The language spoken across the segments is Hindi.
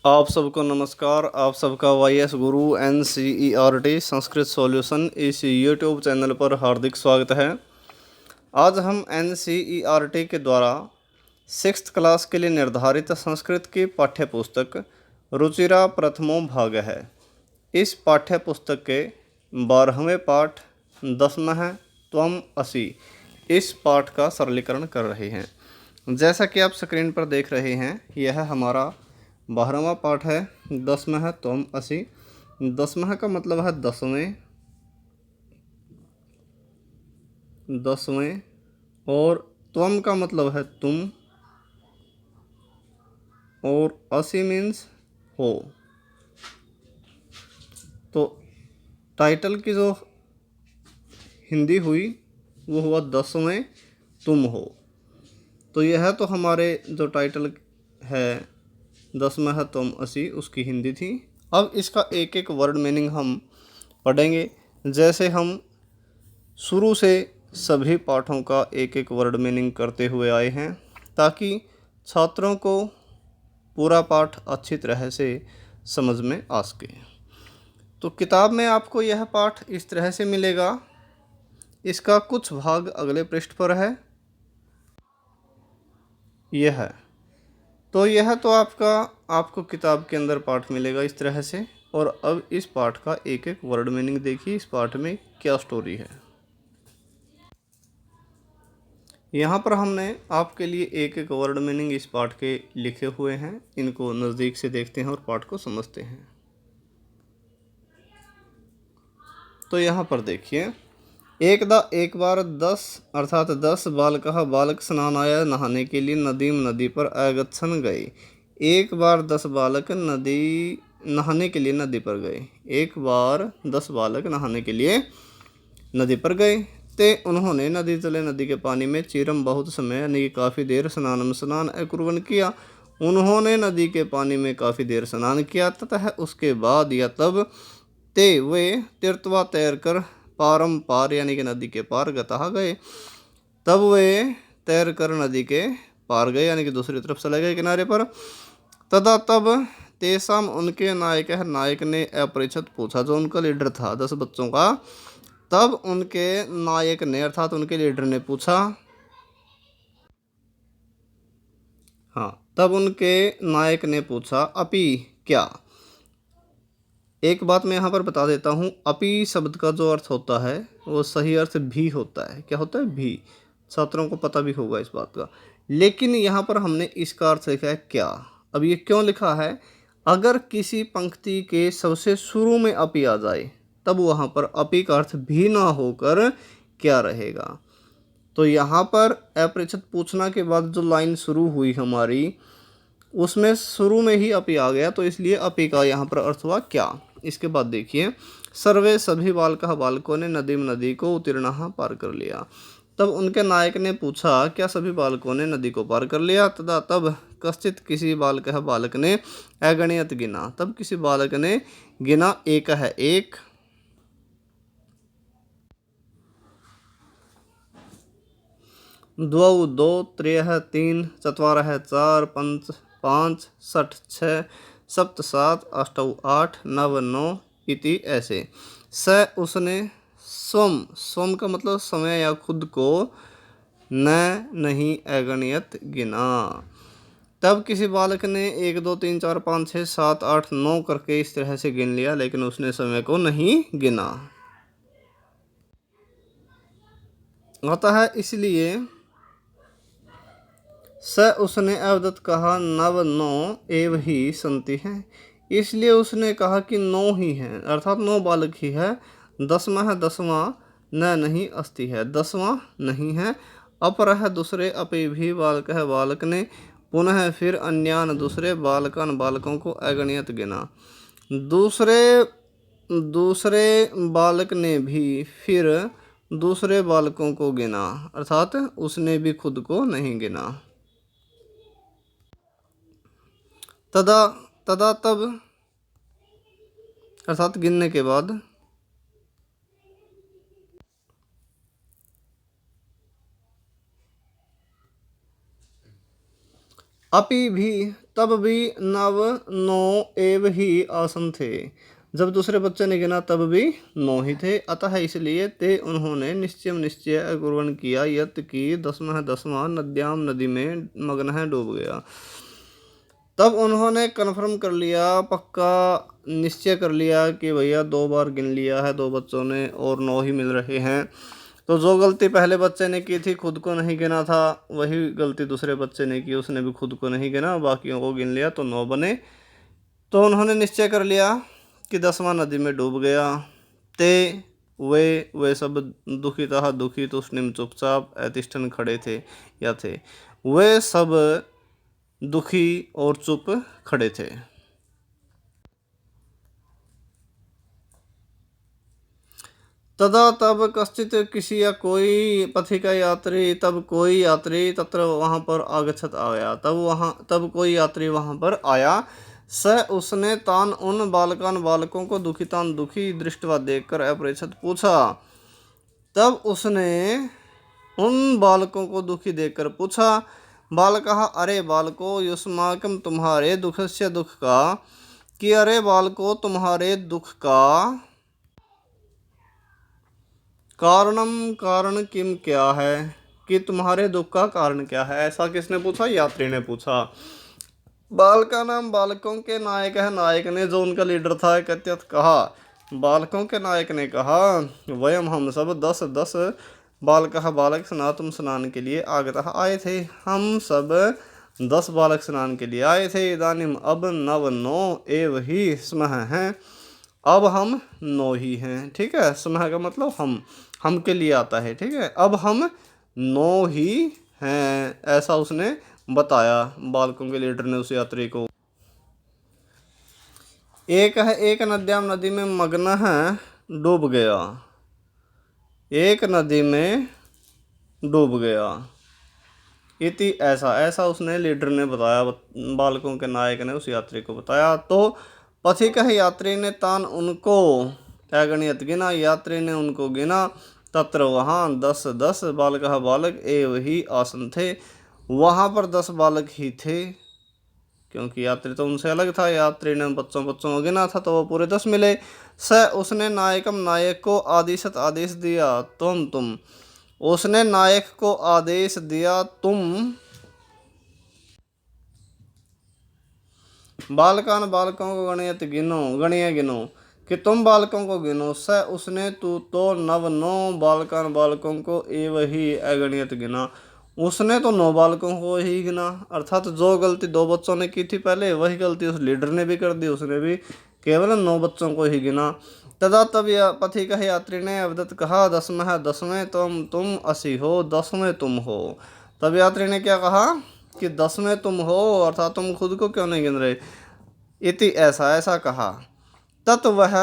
आप सबको नमस्कार। आप सबका YS गुरु NCERT संस्कृत सॉल्यूशन इस यूट्यूब चैनल पर हार्दिक स्वागत है। आज हम NCERT के द्वारा 6th क्लास के लिए निर्धारित संस्कृत की पाठ्य पुस्तक रुचिरा प्रथमो भाग है। इस पाठ्य पुस्तक के 12वें पाठ 10वां है त्वम असि, इस पाठ का सरलीकरण कर रहे हैं। जैसा कि आप स्क्रीन पर देख रहे हैं, यह हमारा 12वां पाठ है। 10वां है त्वम असि। 10वां का मतलब है 10वें, 10वें। और त्वम का मतलब है तुम, और असि मीन्स हो। तो टाइटल की जो हिंदी हुई वो हुआ 10वें तुम हो। तो यह तो हमारे जो टाइटल है 10वां है त्वम असि, उसकी हिंदी थी। अब इसका एक एक वर्ड मीनिंग हम पढ़ेंगे। जैसे हम शुरू से सभी पाठों का एक एक वर्ड मीनिंग करते हुए आए हैं, ताकि छात्रों को पूरा पाठ अच्छी तरह से समझ में आ सके। तो किताब में आपको यह पाठ इस तरह से मिलेगा। इसका कुछ भाग अगले पृष्ठ पर है। यह है, तो यह तो आपको किताब के अंदर पाठ मिलेगा इस तरह से। और अब इस पाठ का एक एक वर्ड मीनिंग देखिए, इस पाठ में क्या स्टोरी है। यहाँ पर हमने आपके लिए एक एक वर्ड मीनिंग इस पाठ के लिखे हुए हैं। इनको नज़दीक से देखते हैं और पाठ को समझते हैं। तो यहाँ पर देखिए, एक बार 10 अर्थात 10 बालकः बालक स्नानाय नहाने के लिए नदीम नदी पर आगच्छन गए। एक बार 10 बालक नदी नहाने के लिए नदी पर गए। एक बार 10 बालक नहाने के लिए नदी पर गए। ते उन्होंने नदी तले नदी के पानी में चिरम बहुत समय यानी काफ़ी देर स्नानम स्नान अकुर्वन किया। उन्होंने नदी के पानी में काफ़ी देर स्नान किया तथा उसके बाद या तब ते वे तीर्थवा तैर कर पारम पार यानी कि नदी के पार गतः गए। तब वे तैर कर नदी के पार गए यानी कि दूसरी तरफ चले गए किनारे पर। तदा तब तेसाम उनके नायक ने अपरिचित पूछा, जो उनका लीडर था 10 बच्चों का। तब उनके नायक ने अर्थात उनके लीडर ने पूछा, हाँ, तब उनके नायक ने पूछा अपी क्या। एक बात मैं यहाँ पर बता देता हूँ, अपी शब्द का जो अर्थ होता है वो सही अर्थ भी होता है। क्या होता है? भी। छात्रों को पता भी होगा इस बात का। लेकिन यहाँ पर हमने इसका अर्थ लिखा है क्या। अब ये क्यों लिखा है? अगर किसी पंक्ति के सबसे शुरू में अपी आ जाए तब वहाँ पर अपी का अर्थ भी ना होकर क्या रहेगा। तो यहाँ पर अपरिचित पूछना के बाद जो लाइन शुरू हुई हमारी, उसमें शुरू में ही अपी आ गया, तो इसलिए अपी का यहाँ पर अर्थ हुआ क्या। इसके बाद देखिए, सर्वे सभी बालकों ने नदी को उत्तीर्ण पार कर लिया। तब उनके नायक ने पूछा, क्या सभी बालकों ने नदी को पार कर लिया। तथा तब कश्चित किसी बालक ने अगणित गिना। तब किसी बालक ने गिना, एक है एक, द्वौ दो, त्रयः तीन, चत्वारः चार, पंच पाँच, षट् छः, सप्त सात, अष्टौ आठ, नव नौ इति ऐसे। स उसने स्वम, स्वम का मतलब समय या खुद को, न नहीं अगणित गिना। तब किसी बालक ने 1 2 3 4 5 6 7 8 9 करके इस तरह से गिन लिया, लेकिन उसने समय को नहीं गिना। होता है इसलिए स उसने अवदत कहा, नव नौ एव ही संति है। इसलिए उसने कहा कि 9 ही हैं, अर्थात 9 बालक ही है। 10वां है, 10वां न नहीं अस्ति है, 10वां नहीं है। अपर है दूसरे, अपे भी बालक है, बालक ने पुनः फिर अन्यान दूसरे, बालकान बालकों को अगणित गिना। दूसरे दूसरे बालक ने भी फिर दूसरे बालकों को गिना, अर्थात उसने भी खुद को नहीं गिना। तदा तदा तब अर्थात गिनने के बाद। अपि भी तब भी नव नौ एव ही आसन थे। जब दूसरे बच्चे ने गिना तब भी 9 ही थे। अतः इसलिए ते उन्होंने निश्चय अकुर्वण किया यत कि दसवां नद्याम नदी में मग्न है डूब गया। तब उन्होंने कन्फर्म कर लिया, पक्का निश्चय कर लिया कि भैया 2 बार गिन लिया है 2 बच्चों ने और 9 ही मिल रहे हैं। तो जो गलती पहले बच्चे ने की थी, खुद को नहीं गिना था, वही गलती दूसरे बच्चे ने की, उसने भी खुद को नहीं गिना, बाकियों को गिन लिया तो 9 बने। तो उन्होंने निश्चय कर लिया कि 10वां नदी में डूब गया। ते वे सब दुखितः दुखी तूष्णीम चुपचाप अतिष्ठन खड़े थे या थे। वे सब दुखी और चुप खड़े थे। तदा तब कश्चित किसी या कोई पथिका यात्री तब कोई यात्री तत्र वहाँ पर आगच्छत आया। तब कोई यात्री वहाँ पर आया। स उसने तान उन बालकों को दुखितान दुखी दृष्टवा देखकर अपरेक्षित पूछा। तब उसने उन बालकों को दुखी देखकर पूछा। बालकः अरे बालको युष्माकं तुम्हारे दुखस्य दुख का, कि अरे बालको तुम्हारे दुख का कारण किम क्या है, कि तुम्हारे दुख का कारण क्या है। ऐसा किसने पूछा? यात्री ने पूछा। बाल का नाम बालकों के नायक है। नायक ने, जो उनका लीडर था, कत्यत कहा। बालकों के नायक ने कहा वयम हम सब 10 बालक स्नान के लिए आगतः आए थे। हम सब 10 बालक स्नान के लिए आए थे। इदानीम अब नव 9 एव ही स्मः हैं। अब हम 9 ही हैं। ठीक है, स्मः का मतलब हम के लिए आता है। ठीक है, अब हम 9 ही हैं, ऐसा उसने बताया बालकों के लीडर ने उस यात्री को। एक नद्याम नदी में मग्न है डूब गया। एक नदी में डूब गया। इति ऐसा उसने लीडर ने बताया, बालकों के नायक ने उस यात्री को बताया। तो पथिक यात्री ने तान उनको अगणित गिना। यात्री ने उनको गिना। तत्र वहाँ 10 बालक एव ही आसन थे। वहाँ पर 10 बालक ही थे, क्योंकि यात्री तो उनसे अलग था। यात्री ने बच्चों को गिना था तो वो पूरे 10 मिले। उसने नायक को आदेश दिया तुम। उसने नायक को आदेश दिया तुम बालकों को गणीय गिनो, कि तुम बालकों को गिनो। उसने तू तो नव 9 बालकों को एव ही अगणित गिना। उसने तो 9 बालकों को ही गिना, अर्थात जो गलती 2 बच्चों ने की थी पहले, वही गलती उस लीडर ने भी कर दी। उसने भी केवल 9 बच्चों को ही गिना। तदा तब पथिक यात्री ने अवदत कहा 10वें तुम 80 हो, 10वें तुम हो। तब यात्री ने क्या कहा कि 10वें तुम हो, अर्थात तुम खुद को क्यों नहीं गिन रहे। इति ऐसा कहा। तत् वह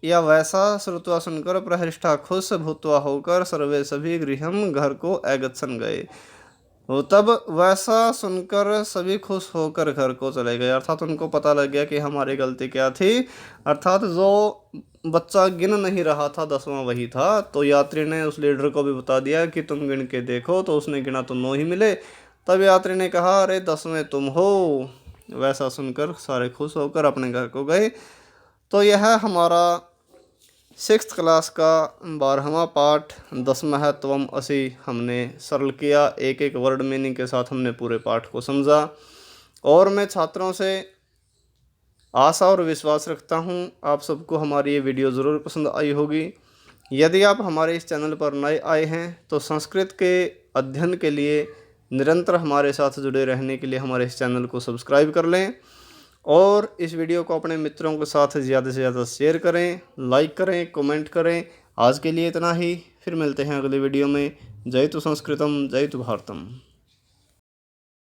या वैसा श्रुत्वा सुनकर प्रहृष्टा खुश भूतवा होकर सर्वे सभी गृहम घर को अगच्छन गए। तब वैसा सुनकर सभी खुश होकर घर को चले गए, अर्थात उनको पता लग गया कि हमारी गलती क्या थी। अर्थात जो बच्चा गिन नहीं रहा था 10वां वही था। तो यात्री ने उस लीडर को भी बता दिया कि तुम गिन के देखो। तो उसने गिना तो 9 ही मिले। तब यात्री ने कहा अरे 10वें तुम हो। वैसा सुनकर सारे खुश होकर अपने घर को गए। तो यह हमारा 6th क्लास का 12वां पाठ 10महत्वम असी हमने सरल किया। एक एक वर्ड मीनिंग के साथ हमने पूरे पाठ को समझा। और मैं छात्रों से आशा और विश्वास रखता हूँ आप सबको हमारी ये वीडियो ज़रूर पसंद आई होगी। यदि आप हमारे इस चैनल पर नए आए हैं तो संस्कृत के अध्ययन के लिए निरंतर हमारे साथ जुड़े रहने के लिए हमारे इस चैनल को सब्सक्राइब कर लें और इस वीडियो को अपने मित्रों के साथ ज़्यादा से ज़्यादा शेयर करें, लाइक करें, कमेंट करें। आज के लिए इतना ही, फिर मिलते हैं अगले वीडियो में। जय तु संस्कृतम, जय तु भारतम।